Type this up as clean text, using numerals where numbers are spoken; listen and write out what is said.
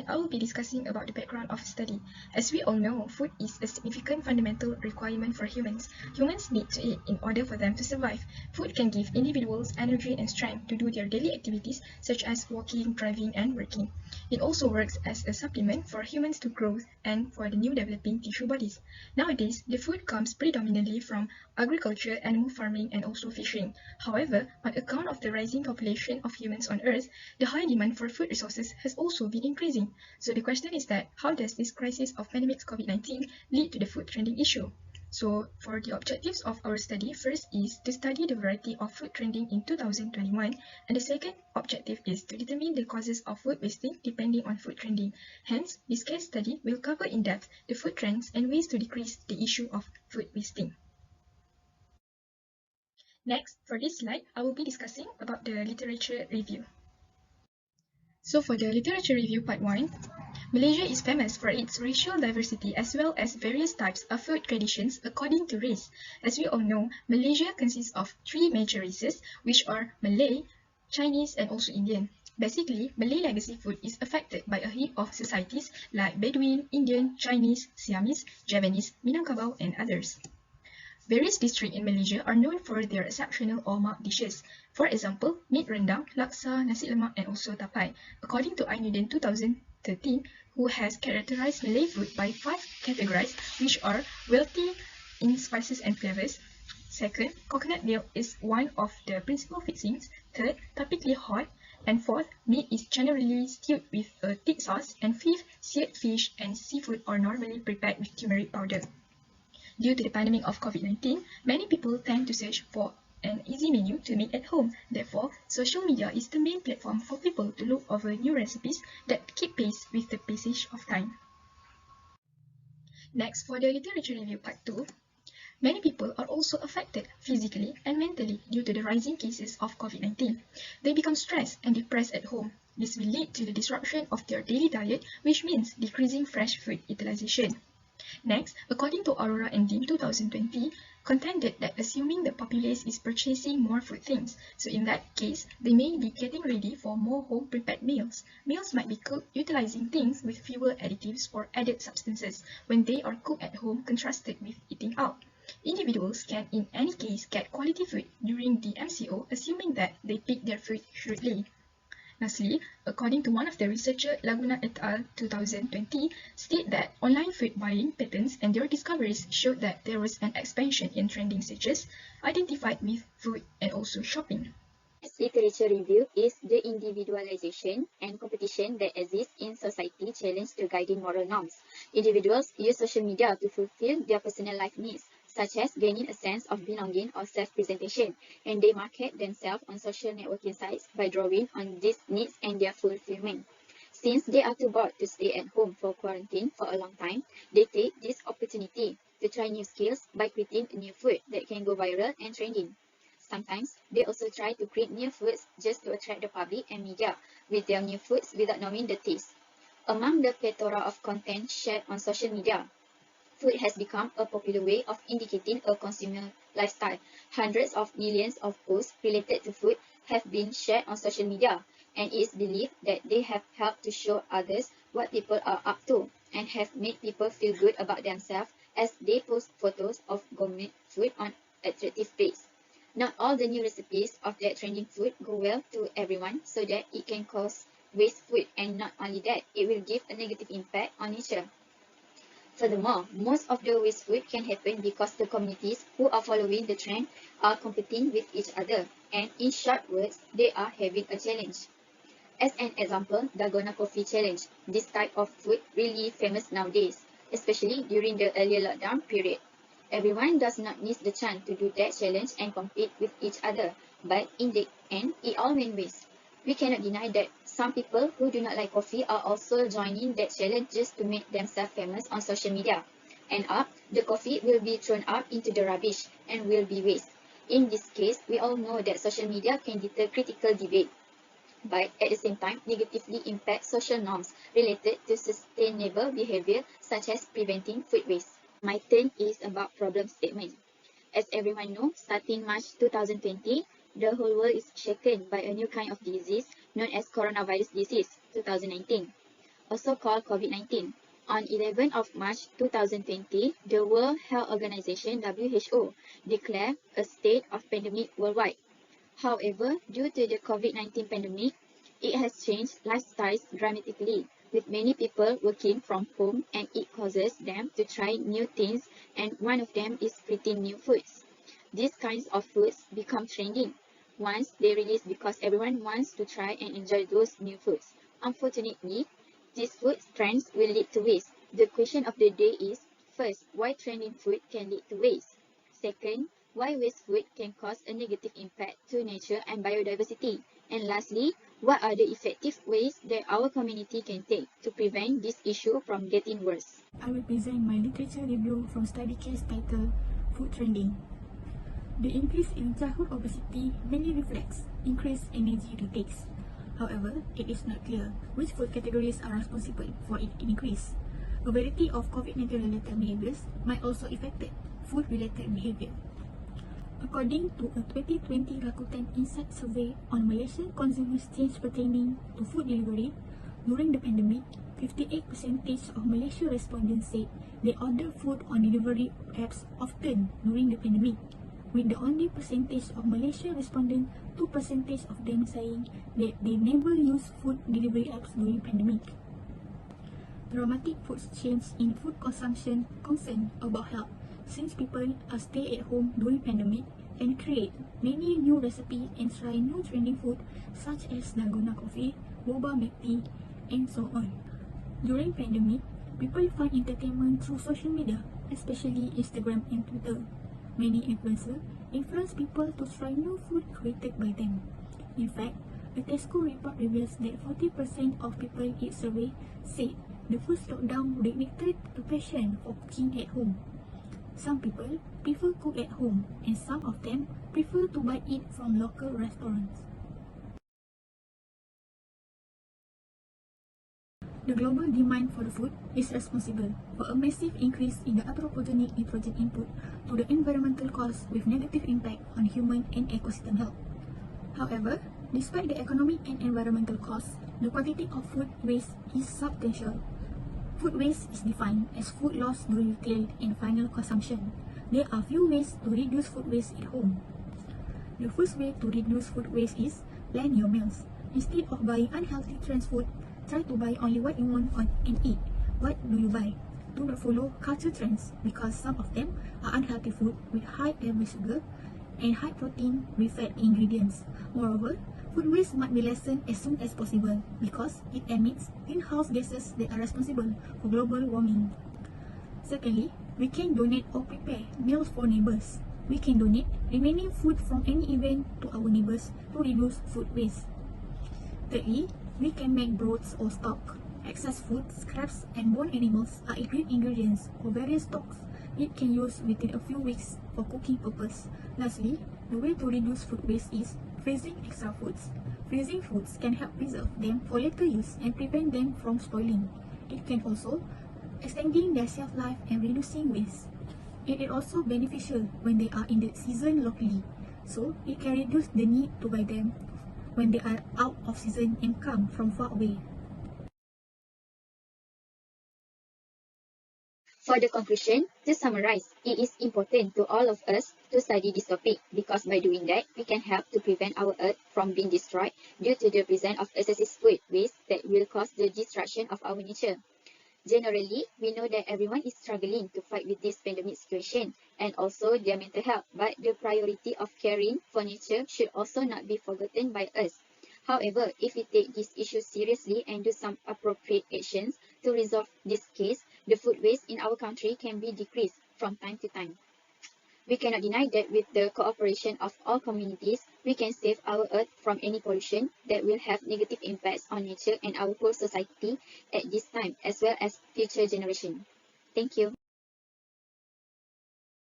I will be discussing about the background of the study. As we all know, food is a significant fundamental requirement for humans. Humans need to eat in order for them to survive. Food can give individuals energy and strength to do their daily activities such as walking, driving, and working. It also works as a supplement for humans to grow and for the new developing tissue bodies. Nowadays, the food comes predominantly from agriculture, animal farming, and also fishing. However, on account of the rising population of humans on Earth, the high demand for food resources has also been increasing. So the question is that how does this crisis of pandemic COVID-19 lead to the food trending issue? So for the objectives of our study, first is to study the variety of food trending in 2021, and the second objective is to determine the causes of food wasting depending on food trending. Hence, this case study will cover in depth the food trends and ways to decrease the issue of food wasting. Next, for this slide, I will be discussing about the literature review. So for the literature review part 1, Malaysia is famous for its racial diversity as well as various types of food traditions according to race. As we all know, Malaysia consists of 3 major races, which are Malay, Chinese, and also Indian. Basically, Malay legacy food is affected by a heap of societies like Bedouin, Indian, Chinese, Siamese, Javanese, Minangkabau, and others. Various districts in Malaysia are known for their exceptional all-mark dishes. For example, meat rendang, laksa, nasi lemak, and also tapai. According to Ainudin 2013, who has characterized Malay food by 5 categories, which are wealthy in spices and flavors. Second, coconut milk is one of the principal fixings. Third, typically hot. And fourth, meat is generally stewed with a thick sauce. And fifth, seared fish and seafood are normally prepared with turmeric powder. Due to the pandemic of COVID-19, many people tend to search for an easy menu to make at home. Therefore, social media is the main platform for people to look over new recipes that keep pace with the passage of time. Next, for the literature review part 2, many people are also affected physically and mentally due to the rising cases of COVID-19. They become stressed and depressed at home. This will lead to the disruption of their daily diet, which means decreasing fresh food utilization. Next, according to Aurora and Dean 2020, contended that assuming the populace is purchasing more food things, so in that case, they may be getting ready for more home-prepared meals. Meals might be cooked utilizing things with fewer additives or added substances when they are cooked at home contrasted with eating out. Individuals can in any case get quality food during the MCO, assuming that they pick their food shrewdly. Lastly, according to one of the researchers, Laguna et al. 2020, state that online food buying patterns and their discoveries showed that there was an expansion in trending searches identified with food and also shopping. This literature review is the individualization and competition that exists in society challenge to guiding moral norms. Individuals use social media to fulfill their personal life needs, such as gaining a sense of belonging or self-presentation, and they market themselves on social networking sites by drawing on these needs and their fulfillment. Since they are too bored to stay at home for quarantine for a long time, they take this opportunity to try new skills by creating a new food that can go viral and trending. Sometimes, they also try to create new foods just to attract the public and media with their new foods without knowing the taste. Among the plethora of content shared on social media, food has become a popular way of indicating a consumer lifestyle. Hundreds of millions of posts related to food have been shared on social media, and it is believed that they have helped to show others what people are up to and have made people feel good about themselves as they post photos of gourmet food on attractive plates. Not all the new recipes of that trending food go well to everyone, so that it can cause waste food, and not only that, it will give a negative impact on nature. Furthermore, most of the waste food can happen because the communities who are following the trend are competing with each other, and in short words, they are having a challenge. As an example, Dalgona Coffee Challenge. This type of food really famous nowadays, especially during the earlier lockdown period. Everyone does not miss the chance to do that challenge and compete with each other, but in the end, it all went waste. We cannot deny that some people who do not like coffee are also joining that challenge just to make themselves famous on social media. And the coffee will be thrown out into the rubbish and will be waste. In this case, we all know that social media can deter critical debate, but at the same time negatively impact social norms related to sustainable behavior such as preventing food waste. My turn is about problem statement. As everyone knows, starting March 2020, the whole world is shaken by a new kind of disease known as coronavirus disease 2019. also called COVID-19. On 11th of March 2020, the World Health Organization (WHO) declared a state of pandemic worldwide. However, due to the COVID-19 pandemic, it has changed lifestyles dramatically, with many people working from home, and it causes them to try new things, and one of them is creating new foods. These kinds of foods become trending once they release because everyone wants to try and enjoy those new foods. Unfortunately, these food trends will lead to waste. The question of the day is, first, why trending food can lead to waste? Second, why waste food can cause a negative impact to nature and biodiversity? And lastly, what are the effective ways that our community can take to prevent this issue from getting worse? I will present my literature review from study case titled Food Trending. The increase in childhood obesity mainly reflects increased energy intakes. However, it is not clear which food categories are responsible for its increase. A variety of COVID-19 related behaviors might also affect food-related behavior. According to a 2020 Rakuten Insight survey on Malaysian consumers' change pertaining to food delivery, during the pandemic, 58% of Malaysia respondents said they order food on delivery apps often during the pandemic, with the only percentage of Malaysia respondents 2% of them saying that they never use food delivery apps during pandemic. Dramatic food change in food consumption concern about health since people are stay at home during pandemic and create many new recipes and try new trending food such as dalgona coffee, boba milk tea, and so on. During pandemic, people find entertainment through social media, especially Instagram and Twitter. Many influencers influence people to try new food created by them. In fact, a Tesco report reveals that 40% of people it surveyed said the first lockdown reignited a passion for cooking at home. Some people prefer cook at home, and some of them prefer to buy it from local restaurants. The global demand for the food is responsible for a massive increase in the anthropogenic nitrogen input to the environmental costs with negative impact on human and ecosystem health. However, despite the economic and environmental costs, the quantity of food waste is substantial. Food waste is defined as food lost during retail and final consumption. There are few ways to reduce food waste at home. The first way to reduce food waste is plan your meals. Instead of buying unhealthy trans food, try to buy only what you want and eat. What do you buy? Do not follow culture trends because some of them are unhealthy food with high average sugar and high protein with fat ingredients. Moreover, food waste must be lessened as soon as possible because it emits greenhouse gases that are responsible for global warming. Secondly, we can donate or prepare meals for neighbors. We can donate remaining food from any event to our neighbors to reduce food waste. Thirdly, we can make broths or stock. Excess food, scraps, and bone animals are great ingredients for various stocks. It can use within a few weeks for cooking purpose. Lastly, the way to reduce food waste is freezing extra foods. Freezing foods can help preserve them for later use and prevent them from spoiling. It can also extending their shelf life and reducing waste. It is also beneficial when they are in the season locally, so it can reduce the need to buy them when they are out of season and come from far away. For the conclusion, to summarize, it is important to all of us to study this topic because by doing that, we can help to prevent our earth from being destroyed due to the presence of excessive food waste that will cause the destruction of our nature. Generally, we know that everyone is struggling to fight with this pandemic situation and also their mental health, but the priority of caring for nature should also not be forgotten by us. However, if we take this issue seriously and do some appropriate actions to resolve this case, the food waste in our country can be decreased from time to time. We cannot deny that with the cooperation of all communities, we can save our earth from any pollution that will have negative impacts on nature and our whole society at this time, as well as future generations. Thank you.